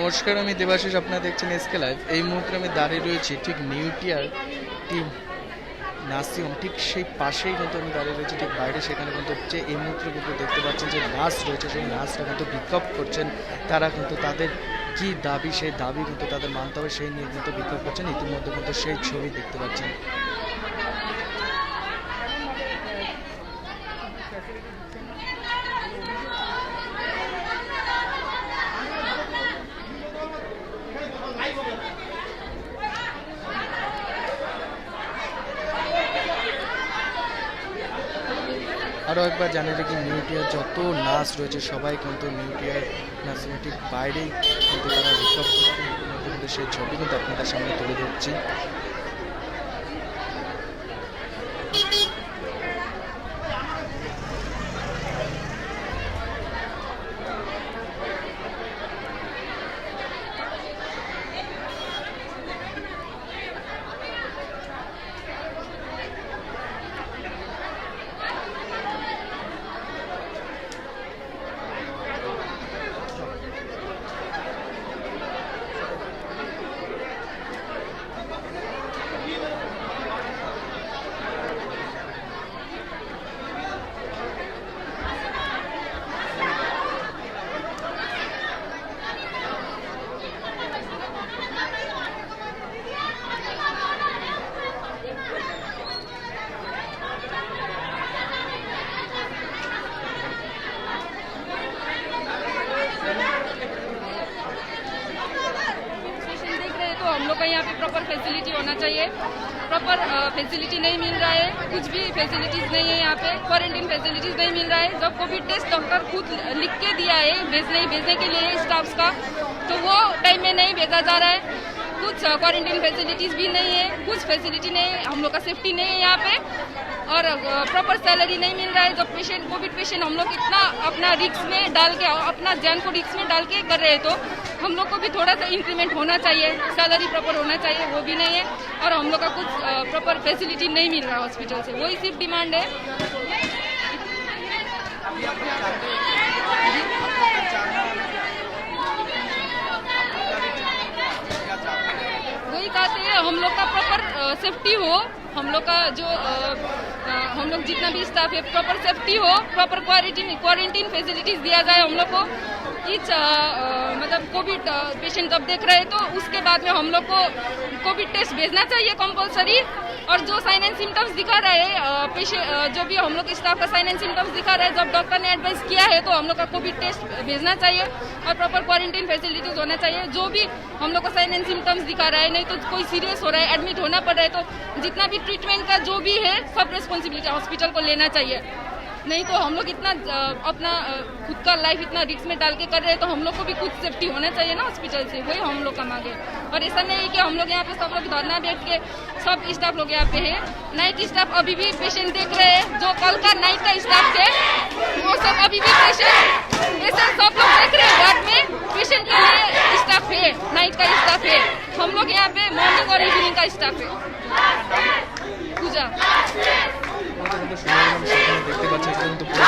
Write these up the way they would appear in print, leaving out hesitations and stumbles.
নমস্কার, আমি দেবাশিস, আপনারা দেখছেন এসকে লাইভ। এই মুহূর্তে আমি দাঁড়িয়ে রয়েছি ঠিক নিউটিয়ার টিম নাসিম, ঠিক সেই পাশেই কিন্তু আমি দাঁড়িয়ে রয়েছি, ঠিক বাইরে। সেখানে কিন্তু হচ্ছে এই মুহূর্তে কিন্তু দেখতে পাচ্ছেন যে নার্স রয়েছে, সেই নার্সরা কিন্তু বিক্ষোভ করছেন। তারা কিন্তু তাদের কি দাবি, সেই দাবি কিন্তু তাদের মানতে হবে, সেই নিয়ে কিন্তু বিক্ষোভ করছেন। ইতিমধ্যে কিন্তু সেই ছবি দেখতে পাচ্ছেন। আরও একবার জানিয়ে রাখি, নিউটিয়ার যত নার্স রয়েছে সবাই কিন্তু নিউটিয়ার নার্সিমেটিক বাইরেই কিন্তু তারা বিক্ষোভ করছেন। কিন্তু সেই ছবি কিন্তু আপনাদের সামনে তুলে ধরছি। हम लोग का यहाँ पे प्रॉपर फैसिलिटी होना चाहिए। प्रॉपर फैसिलिटी नहीं मिल रहा है, कुछ भी फैसिलिटीज नहीं है यहाँ पे। क्वारंटीन फैसिलिटीज नहीं मिल रहा है। जब कोविड टेस्ट डॉक्टर खुद लिख के दिया है भेजने के लिए स्टाफ्स का, तो वो टाइम में नहीं भेजा जा रहा है। कुछ क्वारंटीन फैसिलिटीज भी नहीं है, कुछ फैसिलिटी नहीं है, हम लोग का सेफ्टी नहीं है यहाँ पे, और प्रॉपर सैलरी नहीं मिल रहा है। जब पेशेंट कोविड पेशेंट हम लोग इतना अपना रिस्क में डाल के, अपना जान को रिस्क में डाल के कर रहे हैं, तो हम लोग को भी थोड़ा सा इंक्रीमेंट होना चाहिए, सैलरी प्रॉपर होना चाहिए, वो भी नहीं है। और हम लोग का कुछ प्रॉपर फैसिलिटी नहीं मिल रहा हॉस्पिटल से, वही सिर्फ डिमांड है। वही कहते हैं हम लोग का प्रॉपर सेफ्टी हो, हम लोग का जो हम लोग जितना भी स्टाफ है प्रॉपर सेफ्टी हो, प्रॉपर क्वारंटीन फैसिलिटीज दिया जाए हम लोग को। मतलब कोविड पेशेंट जब देख रहे हैं तो उसके बाद में हम लोग को कोविड टेस्ट भेजना चाहिए कंपलसरी। और जो साइन एंड सिम्टम्स दिखा रहे हैं पेशेंट, जो भी हम लोग स्टाफ का साइन एंड सिम्टम्स दिखा रहे हैं, जब डॉक्टर ने एडवाइस किया है तो हम लोग का कोविड टेस्ट भेजना चाहिए और प्रॉपर क्वारंटीन फैसिलिटीज होना चाहिए। जो भी हम लोग का साइन एंड सिम्टम्स दिखा रहा है, नहीं तो कोई सीरियस हो रहा है, एडमिट होना पड़ रहा है, तो जितना भी ट्रीटमेंट का जो भी है सब रिस्पॉन्सिबिलिटी हॉस्पिटल को लेना चाहिए। नहीं तो हम लोग इतना अपना खुद का लाइफ इतना रिस्क में डाल के कर रहे हैं, तो हम लोग को भी कुछ सेफ्टी होना चाहिए ना हॉस्पिटल से, वही हम लोग का मांगे। और ऐसा नहीं है कि हम लोग यहाँ पे सब लोग धरना बैठ के सब स्टाफ लोग यहाँ पे है। नाइट स्टाफ अभी भी पेशेंट देख रहे हैं, जो कल का नाइट का स्टाफ थे वो सब अभी भी पेशेंट सब लोग देख रहे हैं। वार्ड में पेशेंट के लिए स्टाफ है, नाइट का स्टाफ है। हम लोग यहाँ पे मॉर्निंग और इवनिंग का स्टाफ है। पूजा দেখতে পাচ্ছেন কিন্তু পুরো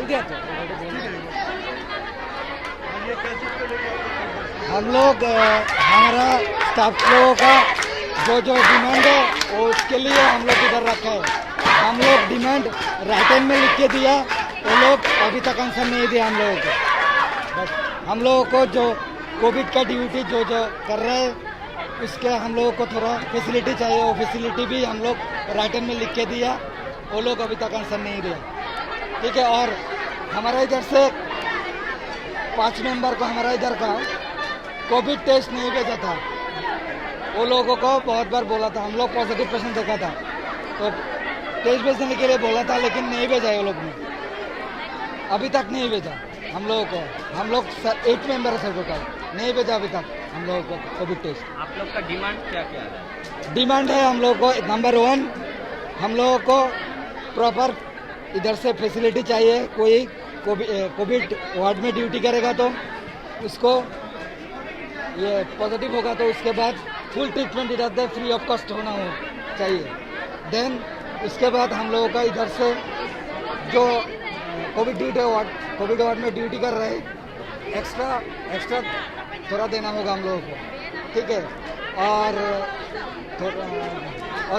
दिया तो हम लोग हमारा स्टाफ लोगों का जो डिमांड है वो उसके लिए हम लोग इधर रखे हैं। हम लोग डिमांड राइटन में लिख के दिया, वो लोग अभी तक आंसर नहीं दिया हम लोगों को। बस हम लोगों को जो कोविड का ड्यूटी जो कर रहे हैं उसके हम लोगों को थोड़ा फैसिलिटी चाहिए, वो फैसिलिटी भी हम लोग राइटन में लिख के दिया, वो लोग अभी तक आंसर नहीं दिया। ठीक है, और हमारा इधर से 5 मेंबर को हमारा इधर का कोविड टेस्ट नहीं भेजा था, वो लोगों को बहुत बार बोला था, हम लोग पॉजिटिव पेशेंट देखा था तो टेस्ट भेजने के लिए बोला था, लेकिन नहीं भेजा है वो लोग ने, अभी तक नहीं भेजा हम लोगों को। हम लोग 8 मेंबर है टोटल, नहीं भेजा अभी तक हम लोगों को कोविड टेस्ट। आप लोग का डिमांड क्या क्या है? डिमांड है हम लोगों को नंबर 1 हम लोगों को प्रॉपर इधर से फैसिलिटी चाहिए। कोई कोविड वार्ड में ड्यूटी करेगा तो उसको ये पॉजिटिव होगा तो उसके बाद फुल ट्रीटमेंट इधर से फ्री ऑफ कॉस्ट होना हो चाहिए। देन उसके बाद हम लोगों का इधर से जो कोविड वार्ड में ड्यूटी कर रहे हैं एक्स्ट्रा थोड़ा देना होगा हम लोगों को। ठीक है, और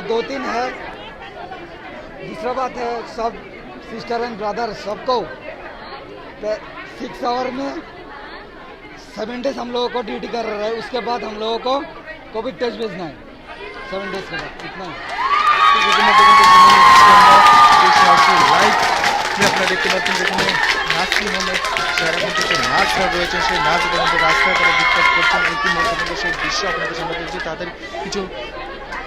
2-3 है। दूसरा बात है सब सिस्टर एंड ब्रदर सबको 6 आवर में 7 डेज हम लोगों को ड्यूटी कर रहा है, उसके बाद हम लोगों को कोविड टेस्ट भेजना है 7 डेज के बाद, इतना ही। আপনারা দেখতে পাচ্ছেন যেখানে নার্সিং হোমে যারা কিন্তু সেই নার্সরা রয়েছে সেই নার্সরা কিন্তু রাস্তায় তারা বিক্ষোভ করছেন। ইতিমধ্যে কিন্তু সেই দৃশ্য আপনাদের সামনে দিয়েছে। তাদের কিছু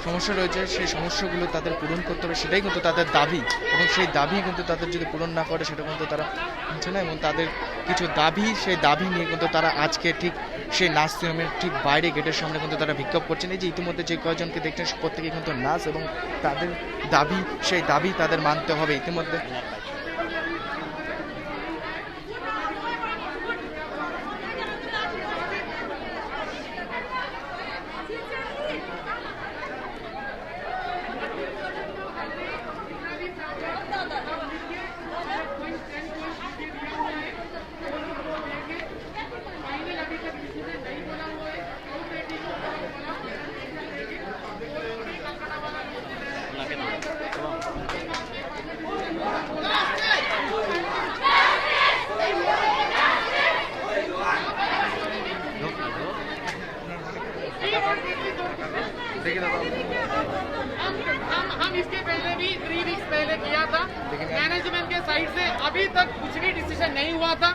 সমস্যা রয়েছে, সেই সমস্যাগুলো তাদের পূরণ করতে হবে, সেটাই কিন্তু তাদের দাবি, এবং সেই দাবি কিন্তু তাদের যদি পূরণ না করে সেটা কিন্তু তারা বুঝছে না। এবং তাদের কিছু দাবি, সেই দাবি নিয়ে কিন্তু তারা আজকে ঠিক সেই নার্সিংহোমের ঠিক বাইরে গেটের সামনে কিন্তু তারা বিক্ষোভ করছেন। এই যে ইতিমধ্যে যে কয়েকজনকে দেখছেন প্রত্যেকে কিন্তু নার্স, এবং তাদের দাবি, সেই দাবি তাদের মানতে হবে। ইতিমধ্যে हम इसके पहले भी 3 वीक्स पहले किया था मैनेजमेंट के साइड से, अभी तक कुछ भी डिसीजन नहीं हुआ था।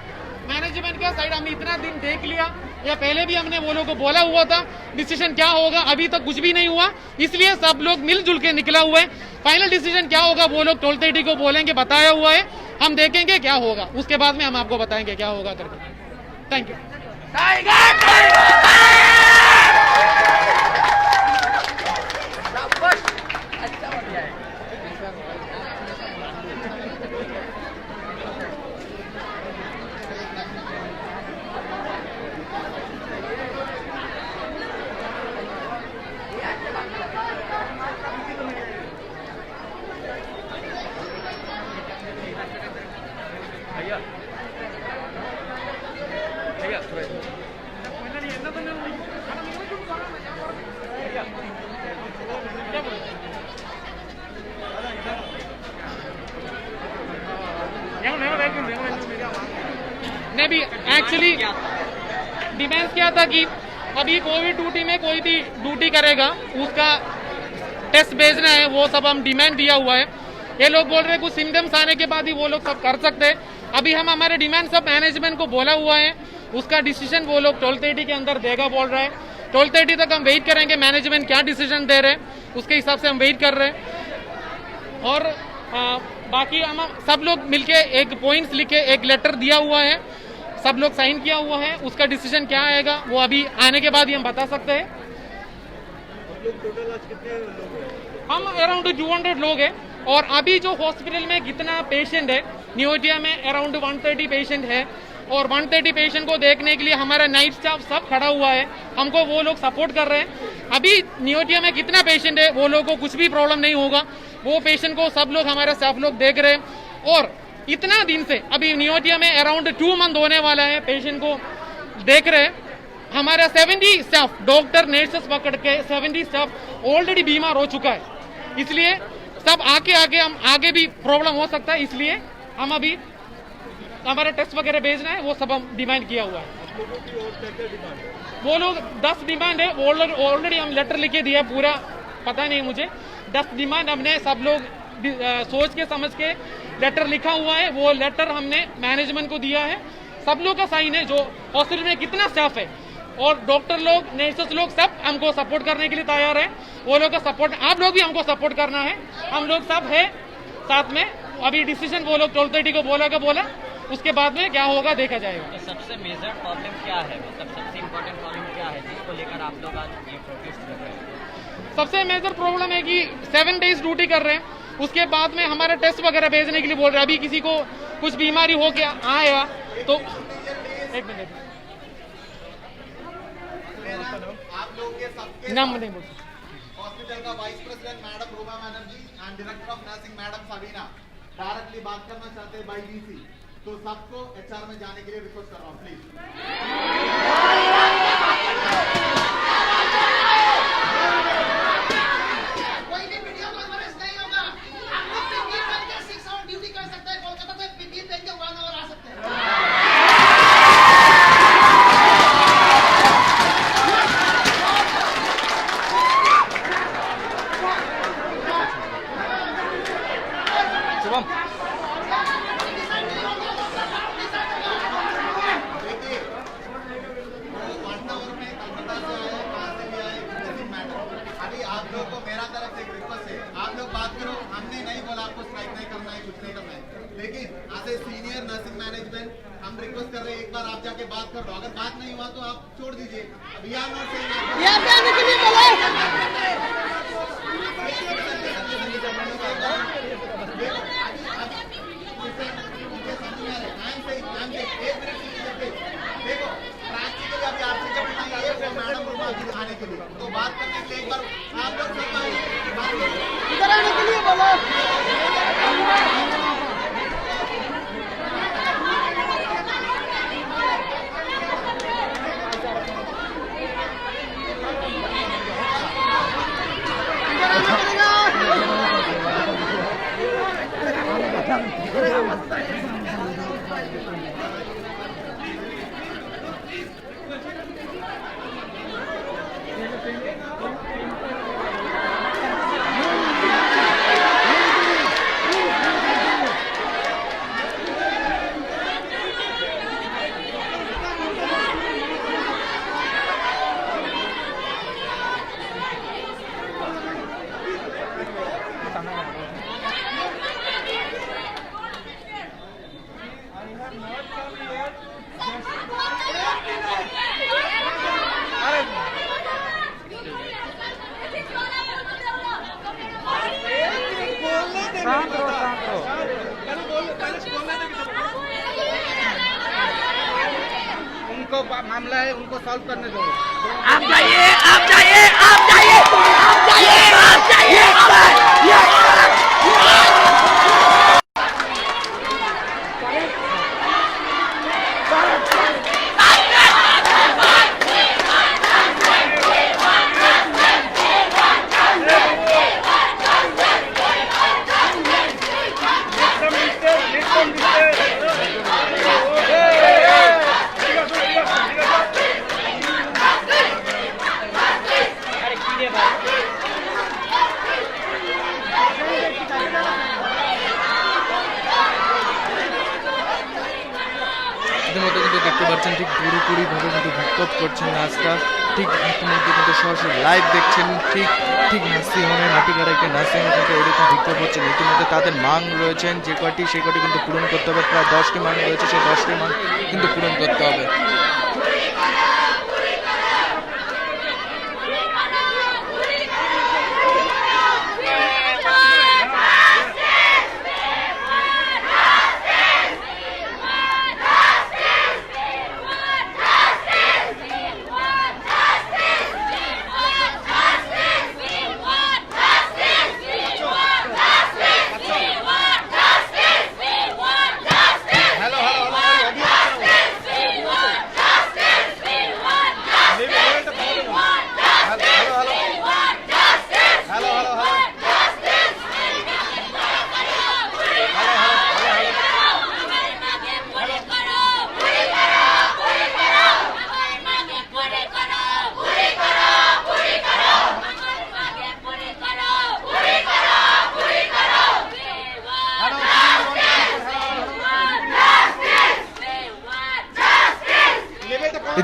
मैनेजमेंट के साइड हम इतना दिन देख लिया, या पहले भी हमने वो लोगों को बोला हुआ था डिसीजन क्या होगा, अभी तक कुछ भी नहीं हुआ। इसलिए सब लोग मिलजुल के निकला हुआ है। फाइनल डिसीजन क्या होगा वो लोग 12:30 को बोलेंगे, बताया हुआ है, हम देखेंगे क्या होगा, उसके बाद में हम आपको बताएंगे क्या होगा करके। Thank you. ने भी एक्चुअली डिमांड क्या था कि अभी कोविड ड्यूटी में कोई भी ड्यूटी करेगा उसका टेस्ट भेजना है, वो सब हम डिमांड दिया हुआ है। ये लोग बोल रहे हैं कुछ सिम्टम्स आने के बाद ही वो लोग सब कर सकते हैं। अभी हम हमारे डिमांड सब मैनेजमेंट को बोला हुआ है, उसका डिसीजन वो लोग 12:30 के अंदर देगा बोल रहे हैं। 12:30 तक हम वेट करेंगे मैनेजमेंट क्या डिसीजन दे रहे हैं, उसके हिसाब से हम वेट कर रहे हैं। और बाकी हम सब लोग मिलके एक पॉइंट्स लिखे एक लेटर दिया हुआ है, सब लोग साइन किया हुआ है, उसका डिसीजन क्या आएगा वो अभी आने के बाद ही हम बता सकते हैं। हम अराउंड 200 लोग हैं, और अभी जो हॉस्पिटल में कितना पेशेंट है, नियोटिया में अराउंड 130 पेशेंट है, और 130 पेशेंट को देखने के लिए हमारा नाइट स्टाफ सब खड़ा हुआ है, हमको वो लोग सपोर्ट कर रहे हैं। अभी नियोटिया में कितना पेशेंट है वो लोगों को कुछ भी प्रॉब्लम नहीं होगा, वो पेशेंट को सब लोग हमारे स्टाफ लोग देख रहे हैं। और इतना दिन से अभी नियोटिया में अराउंड 2 मंथ होने वाला है पेशेंट को देख रहे हैं। हमारा 70 स्टाफ डॉक्टर नर्सेस पकड़ के 70 स्टाफ ऑलरेडी बीमार हो चुका है। इसलिए सब आगे हम आगे भी प्रॉब्लम हो सकता है, इसलिए हम अभी हमारा टेस्ट वगैरह भेजना है, वो सब हम डिमांड किया हुआ है। वो लोग 10 डिमांड है, वो लोग ऑलरेडी हम लेटर लिखे दिया, पूरा पता नहीं मुझे। 10 डिमांड हमने सब लोग सोच के समझ के लेटर लिखा हुआ है, वो लेटर हमने मैनेजमेंट को दिया है। सब लोग का साइन है, जो हॉस्पिटल में कितना स्टाफ है और डॉक्टर लोग नर्सेस लोग सब हमको सपोर्ट करने के लिए तैयार है। वो लोग का सपोर्ट, आप लोग भी हमको सपोर्ट करना है, हम लोग सब है साथ में। अभी डिसीजन वो लोग 12:30 को बोला, उसके बाद में क्या होगा देखा जाएगा। तो सबसे मेजर प्रॉब्लम क्या है, मतलब सबसे इम्पोर्टेंट प्रॉब्लम क्या है जिसको लेकर आप लोग आज ये प्रोटेस्ट कर रहे हैं? सबसे मेजर प्रॉब्लम है कि 7 डेज ड्यूटी कर रहे हैं, उसके बाद में हमारा टेस्ट वगैरह भेजने के लिए बोल रहे हैं। अभी किसी को कुछ बीमारी हो गया आया तो एक मिनट नाम नहीं बोल हॉस्पिटल का vice president madam रूबा Banerjee and director of nursing madam Savina directly बात करना चाहते हैं बाय डीसी, तो सबको एचआर में जाने के लिए रिक्वेस्ट कर रहा हूं प्लीज। कोई भी वीडियो कॉन्फ्रेंस नहीं होगा, आप लोग पीपीई पहन के 6 आवर ड्यूटी कर सकते हैं, कोलकाता से पीपीई पहन के 1 आवर आ सकते हैं। आप लोगों को मेरा तरफ से एक रिक्वेस्ट है, आप लोग बात करो। हमने नहीं बोला आपको स्ट्राइक नहीं करना है, कुछ नहीं करना है, लेकिन as a senior nursing management हम रिक्वेस्ट कर रहे हैं, एक बार आप जाके बात कर लो। अगर बात नहीं हुआ तो आप छोड़ दीजिए। अब वी आर नॉट सेइंग यहाँ पे आने के लिए बोला। देखो प्रैक्टिकली अभी आपसे जब नहीं है वो मैडम रूमा आने के लिए, तो बात करने के लिए एक बार आप लोग सब आइए। इधर आने के लिए बोला। उनको मामला है, उनको सॉल्व करने दो। आप जाइए, आप जाइए, आप जाइए, आप जाइए, आप जाइए। ইতিমধ্যে কিন্তু দেখতে পাচ্ছেন ঠিক পুরোপুরিভাবে কিন্তু বিক্ষোভ করছেন নার্সরা। ঠিক ইতিমধ্যে কিন্তু সরাসরি লাইভ দেখছেন, ঠিক নার্সিংহোমে মাটিগাড়া একটি নার্সিংহোমে কিন্তু এরকম বিক্ষোভ হচ্ছেন। ইতিমধ্যে তাদের মাং রয়েছেন যে কয়টি সেই কয়টি কিন্তু পূরণ করতে হবে। প্রায় 10টি মাং রয়েছে, সেই 10টি মাং কিন্তু পূরণ করতে হবে।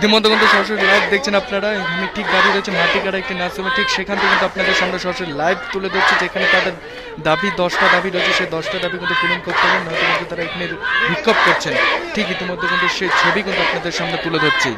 ইতিমধ্যে কিন্তু সরাসরি লাইভ দেখছেন আপনারা। আমি ঠিক দাঁড়িয়ে রয়েছে মাটিকাড়া একটি নার্সিংহোমে, ঠিক সেখান থেকে কিন্তু আপনাদের সামনে সরাসরি লাইভ তুলে ধরছি, যেখানে তাদের দাবি 10টা দাবি রয়েছে, সেই 10টা দাবি কিন্তু পূরণ করতে হবে, নয়তো কিন্তু তারা এখানে বিক্ষোভ করছেন। ঠিক ইতিমধ্যে কিন্তু সেই ছবি কিন্তু আপনাদের সামনে তুলে ধরছি।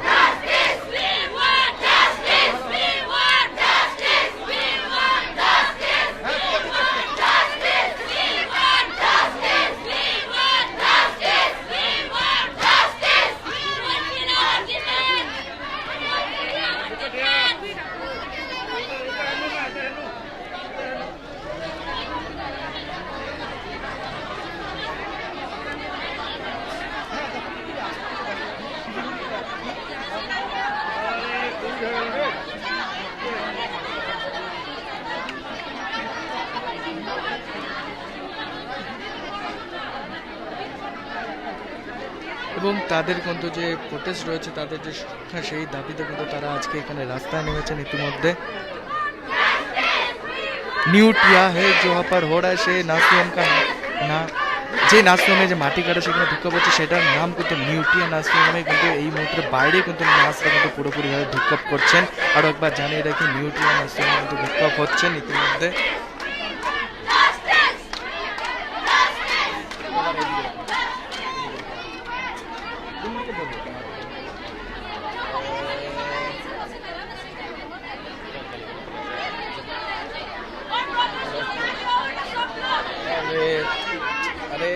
এবং তাদের কিন্তু যে প্রোটেস্ট রয়েছে, তাদের যে সংখ্যা, সেই দাবিতে কিন্তু তারা আজকে এখানে রাস্তায় নেমেছেন। ইতিমধ্যে न्यू टिया है जो वहाँ पर हो रहा है से नासियम का ना যে নার্সিংহোমে যে মাটি কাটা সেখানে বিক্ষোভ হচ্ছে, সেটার নাম কিন্তু নিউটিয়া নার্সিংহোমে। কিন্তু এই মুহূর্তে বাইরে কিন্তু নার্সরা কিন্তু পুরোপুরিভাবে বিক্ষোভ করছেন। আরও একবার জানিয়ে রাখি, নিউটিয়া নার্সিংহোমে কিন্তু বিক্ষোভ হচ্ছেন ইতিমধ্যে। अरे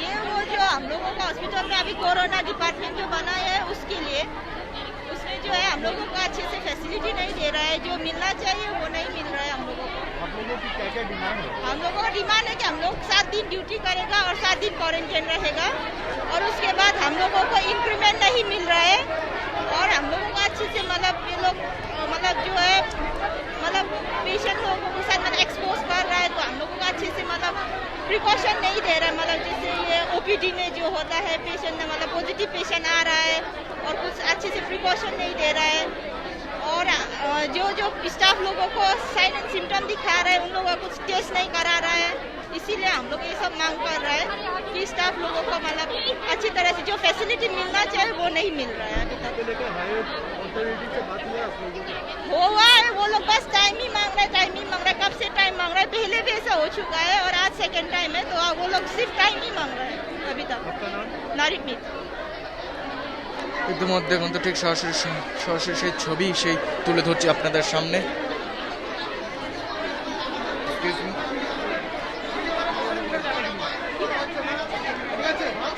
ये वो जो हम लोगों का हॉस्पिटल में अभी कोरोना डिपार्टमेंट जो बना है उसके लिए, उसमें जो है हम लोगों को अच्छे से फैसिलिटी नहीं दे रहा है, जो मिलना चाहिए वो नहीं मिल रहा है हम लोगों को। आप लोगों की क्या क्या डिमांड है? हम लोगों का डिमांड है कि हम लोग 7 दिन ड्यूटी करेगा और 7 दिन क्वारंटाइन रहेगा, और उसके बाद हम लोगों को इंक्रीमेंट नहीं मिल रहा है, और हम लोगों को अच्छे से मतलब ये लोग मतलब जो है मतलब पेशेंट लोगों के साथ मतलब एक्सपोज कर रहा है, तो हम लोगों को अच्छे से मतलब प्रिकॉशन नहीं दे रहा है। मतलब जैसे ये ओपीडी में जो होता है पेशेंट में मतलब पॉजिटिव पेशेंट आ रहा है और कुछ अच्छे से प्रिकॉशन नहीं दे रहा है, और जो स्टाफ लोगों को साइन एंड सिम्टम दिखा रहा है उन लोगों का कुछ टेस्ट नहीं करा रहा है। इसीलिए हम लोग ये सब मांग कर रहा है कि स्टाफ लोगों को मतलब अच्छी तरह से जो फैसिलिटी मिलना चाहिए वो नहीं मिल रहा है अभी तक। हुआ है वो लोग बस टाइम ही मांग रहे, टाइम ही मांग रहे, कब से टाइम मांग रहे, पहले भी ऐसा हो चुका है और आज सेकेंड टाइम है, तो वो लोग सिर्फ टाइम ही मांग रहे हैं अभी तक। नारिकमीत। ইতিমধ্যে কিন্তু ঠিক সরাসরি সেই ছবি সেই তুলে ধরছি আপনাদের সামনে।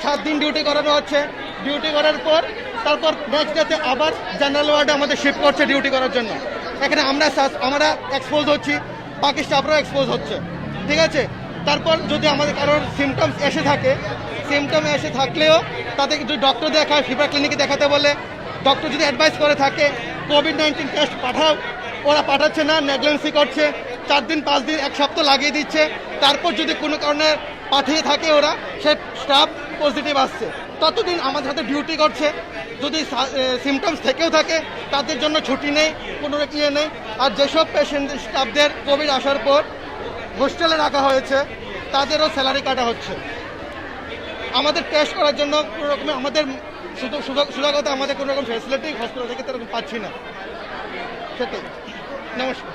7 দিন ডিউটি করানো হচ্ছে, ডিউটি করার পর তারপর নেক্সট ডেতে আবার জেনারেল ওয়ার্ডে আমাদের শিফট করছে ডিউটি করার জন্য। এখানে আমরা এক্সপোজ হচ্ছি, বাকি স্টাফরাও এক্সপোজ হচ্ছে, ঠিক আছে। তারপর যদি আমাদের কারোর সিমটমস এসে থাকে, সিমটম এসে থাকলেও তাদেরকে যদি ডক্টর দেখায়, ফিভার ক্লিনিকে দেখাতে বলে, ডক্টর যদি অ্যাডভাইস করে থাকে কোভিড-19 টেস্ট পাঠাও, ওরা পাঠাচ্ছে না, নেগলেন্সি করছে, 4 দিন 5 দিন 1 সপ্তাহ লাগিয়ে দিচ্ছে। তারপর যদি কোনো কারণে পাঠিয়ে থাকে ওরা, সেই স্টাফ পজিটিভ আসছে, ততদিন আমাদের সাথে ডিউটি করছে। যদি সিমটমস থেকেও থাকে তাদের জন্য ছুটি নেই, কোনো ইয়ে নেই। আর যেসব পেশেন্ট স্টাফদের কোভিড আসার পর হোস্টেলে রাখা হয়েছে তাদেরও স্যালারি কাটা হচ্ছে। আমাদের টেস্ট করার জন্য কোনো রকমের আমাদের সুযোগত আমাদের কোনো রকম ফ্যাসিলিটি হসপিটাল থেকে তেরকম পাচ্ছি না, সেটাই। নমস্কার।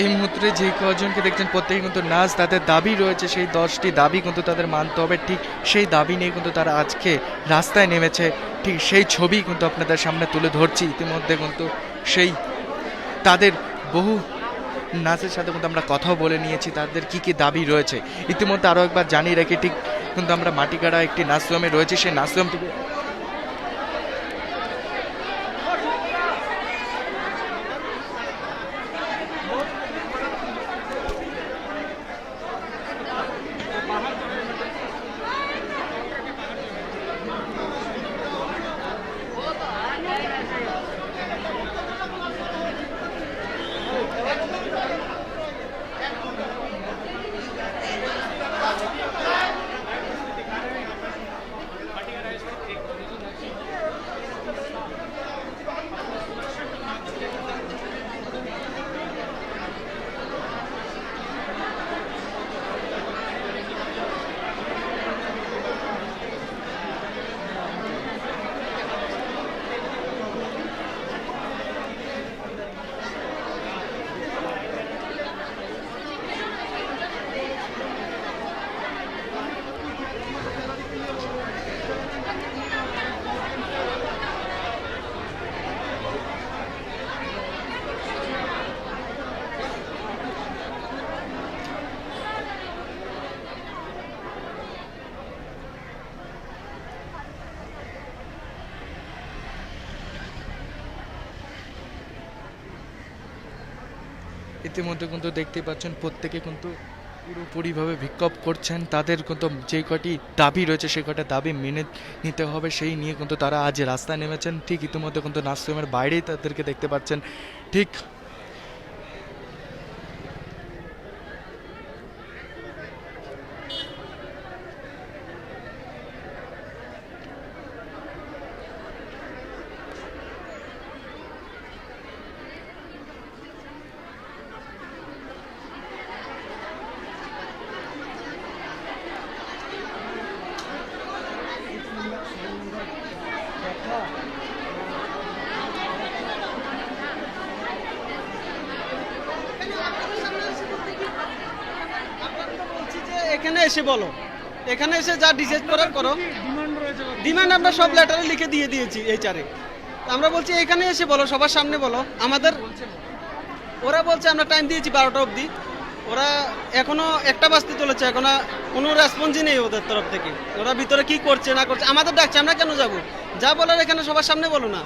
এই মুহূর্তে যে কজনকে দেখছেন প্রত্যেকে কিন্তু নার্স, তাদের দাবি রয়েছে, সেই 10টি দাবি কিন্তু তাদের মানতে হবে। ঠিক সেই দাবি নিয়ে কিন্তু তারা আজকে রাস্তায় নেমেছে, ঠিক সেই ছবি কিন্তু আপনাদের সামনে তুলে ধরছি। ইতিমধ্যে কিন্তু সেই তাদের বহু নার্সের সাথে কিন্তু আমরা কথাও বলে নিয়েছি, তাদের কি কি দাবি রয়েছে। ইতিমধ্যে আরও একবার জানিয়ে রাখি, ঠিক কিন্তু আমরা মাটিকাড়া একটি নার্সিংহোমে রয়েছে, সেই নার্সিংহোম থেকে ইতিমধ্যে কিন্তু দেখতেই পাচ্ছেন প্রত্যেকে কিন্তু পুরোপুরিভাবে বিক্ষোভ করছেন, তাদের কিন্তু যে কটি দাবি রয়েছে সে কটা দাবি মেনে নিতে হবে সেই নিয়ে কিন্তু তারা আজ রাস্তায় নেমেছেন। ঠিক ইতিমধ্যে কিন্তু নার্সিংহোমের বাইরেই তাদেরকে দেখতে পাচ্ছেন। ঠিক এখানে এসে বলো, এখানে এসে যা ডিসাইড করার করো। ডিমান্ড আমরা সব লেটারে লিখে দিয়ে দিয়েছি এইচআরে। আমরা বলছি এখানে এসে বলো, সবার সামনে বলো। আমাদের ওরা বলছে আমরা টাইম দিয়েছি 12টা অবধি, ওরা এখনো 1টা বাজতে চলেছে, এখনো কোনো রেসপন্সই নেই ওদের তরফ থেকে। ওরা ভিতরে কি করছে না করছে আমাদের ডাকছে, আমরা কেন যাব? যা বলার এখানে সবার সামনে বলো না।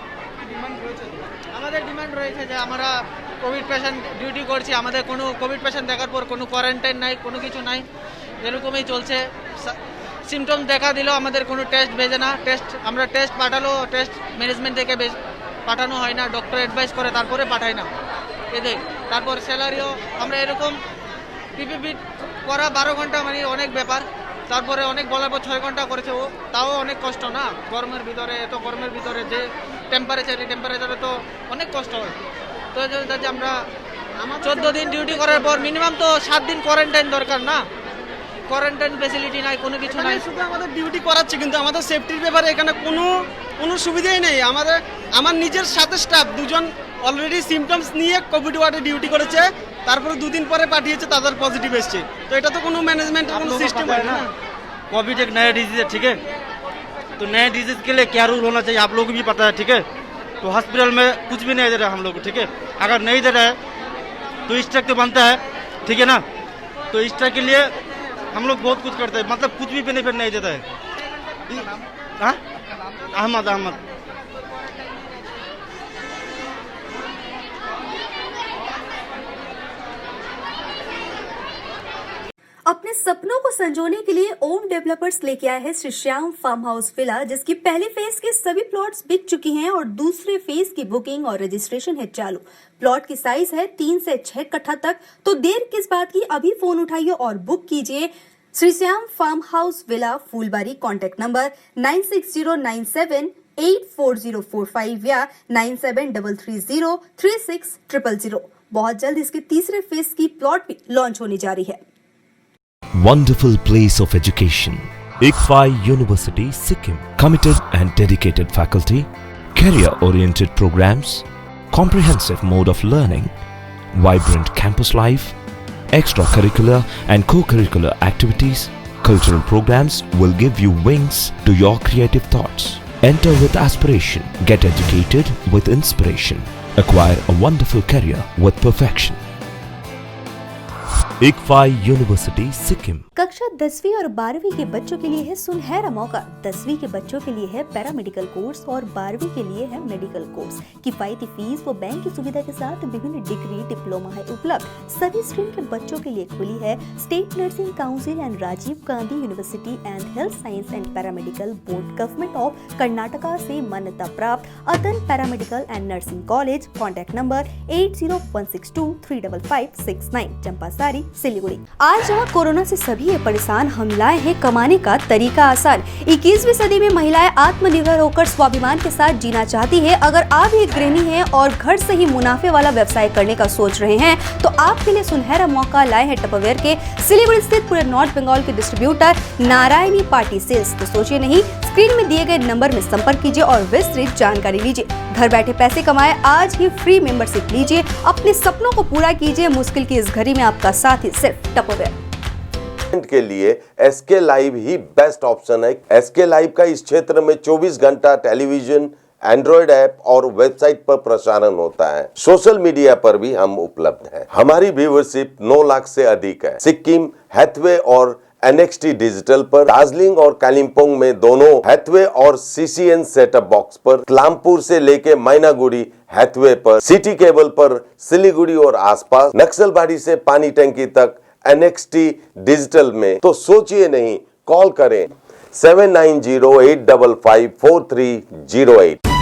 আমাদের ডিমান্ড রয়েছে যে আমরা কোভিড পেশেন্ট ডিউটি করছি, আমাদের কোনো কোভিড পেশেন্ট দেখার পর কোনো কোয়ারেন্টাইন নাই, কোনো কিছু নাই, এরকমই চলছে। সিমটম দেখা দিলেও আমাদের কোনো টেস্ট ভেজে না, আমরা টেস্ট পাঠালেও টেস্ট ম্যানেজমেন্ট থেকে পাঠানো হয় না, ডক্টর অ্যাডভাইস করে তারপরে পাঠায় না এদের। তারপর স্যালারিও আমরা এরকম পিপিপি করা 12 ঘন্টা মানে অনেক ব্যাপার, তারপরে অনেক বলার পর 6 ঘন্টা করেছে ও, তাও অনেক কষ্ট না। গরমের ভিতরে এত গরমের ভিতরে যে টেম্পারেচারে তো অনেক কষ্ট হয়। তো যাতে আমরা 14 দিন ডিউটি করার পর মিনিমাম তো 7 দিন কোয়ারেন্টাইন দরকার না, কোয়ারেন্টাইন ফ্যাসিলিটি নাই, কোনো কিছু নাই। শুধু আমাদের ডিউটি করাচ্ছে কিন্তু আমাদের সেফটির ব্যাপারে এখানে কোনো সুবিধাই নেই। আমার নিজের সাথে স্টাফ 2 জন অলরেডি সিমটমস নিয়ে কোভিড ওয়ার্ডে ডিউটি করেছে, তারপরে 2 दिन পরে পাঠিয়েছে, তাদের পজিটিव এসছে। তো এটা তো কোনো ম্যানেজমেন্টের কোনো सिस्टम है ना। कोविड एक नया डिजीज है, ठीक है, तो नए डिजीज के लिए क्या रूल होना चाहिए आप लोगों को भी पता है, ठीक है। तो हॉस्पिटल में कुछ भी नहीं दे रहा हम लोग को, ठीक है। अगर नहीं दे रहा है तो स्ट्राइक तो बनता है, ठीक है ना। तो स्ट्राइक के लिए हम लोग बहुत कुछ करते हैं, मतलब कुछ भी बेनिफिट नहीं देता है। हाँ, अहमद अपने सपनों को संजोने के लिए ओम डेवलपर्स लेके आए हैं Shri Shyam farm house villa, जिसकी पहले फेज के सभी प्लॉट्स बिक चुकी हैं और दूसरे फेज की बुकिंग और रजिस्ट्रेशन है चालू। प्लॉट की साइज है 3 से 6 कट्ठा तक, तो देर किस बात की, अभी फोन उठाइए और बुक कीजिए। Shri Shyam farm house villa, Phulbari. Contact number 9609784045 या 9733036000। बहुत जल्द इसके तीसरे फेज की प्लॉट भी लॉन्च होने जा रही है। Wonderful place of education. ICFI University, Sikkim. Committed and dedicated faculty, career-oriented programs, comprehensive mode of learning, vibrant campus life, extracurricular and co-curricular activities, cultural programs will give you wings to your creative thoughts. Enter with aspiration, get educated with inspiration, acquire a wonderful career with perfection. ICFI University, Sikkim. कक्षा 10वीं और 12वीं के बच्चों के लिए है सुनहरा मौका। 10वीं के बच्चों के लिए है पैरामेडिकल कोर्स और 12वीं के लिए है मेडिकल कोर्स। किफायती फीस व बैंक की सुविधा के साथ विभिन्न डिग्री डिप्लोमा है उपलब्ध। सभी स्ट्रीम के बच्चों के लिए खुली है state nursing council and Rajiv Gandhi university and health science and paramedical board, government of Karnataka से मान्यता प्राप्त Atan paramedical and nursing college. Contact number 8016235569, Champasari, Siliguri. आज जहाँ कोरोना से सभी परेशान, हम लाए हैं कमाने का तरीका आसान। 21वीं सदी में महिलाएं आत्मनिर्भर होकर स्वाभिमान के साथ जीना चाहती है। अगर आप एक गृहिणी हैं और घर से ही मुनाफे वाला व्यवसाय करने का सोच रहे हैं तो आपके लिए सुनहरा मौका लाए हैं टपरवेयर के सिलीगुड़ी स्थित पूरे नॉर्थ बंगाल के डिस्ट्रीब्यूटर नारायणी पार्टी सेल्स। तो सोचिए नहीं, स्क्रीन में दिए गए नंबर में संपर्क कीजिए और विस्तृत जानकारी लीजिए। घर बैठे पैसे कमाए, आज ही फ्री मेंबरशिप लीजिए, अपने सपनों को पूरा कीजिए। मुश्किल की इस घड़ी में आपका साथी सिर्फ टपरवेयर के लिए एसके लाइव ही बेस्ट ऑप्शन है। एसके लाइव का इस क्षेत्र में 24 घंटा टेलीविजन, एंड्रॉइड ऐप और वेबसाइट पर प्रसारण होता है। सोशल मीडिया पर भी हम उपलब्ध हैं। हमारी व्यूवरशिप 9 लाख से अधिक है। सिक्किम, हैथवे और NXT डिजिटल पर, दार्जिलिंग और कालिम्पोंग में दोनों हैथवे और CCN सेटअप बॉक्स पर, क्लामपुर से लेके मैनागुड़ी हैथवे पर, सिटी केबल पर सिलीगुड़ी और आसपास, नक्सलबाड़ी से पानी टंकी तक NXT डिजिटल में। तो सोचिए नहीं, कॉल करें 7908554308।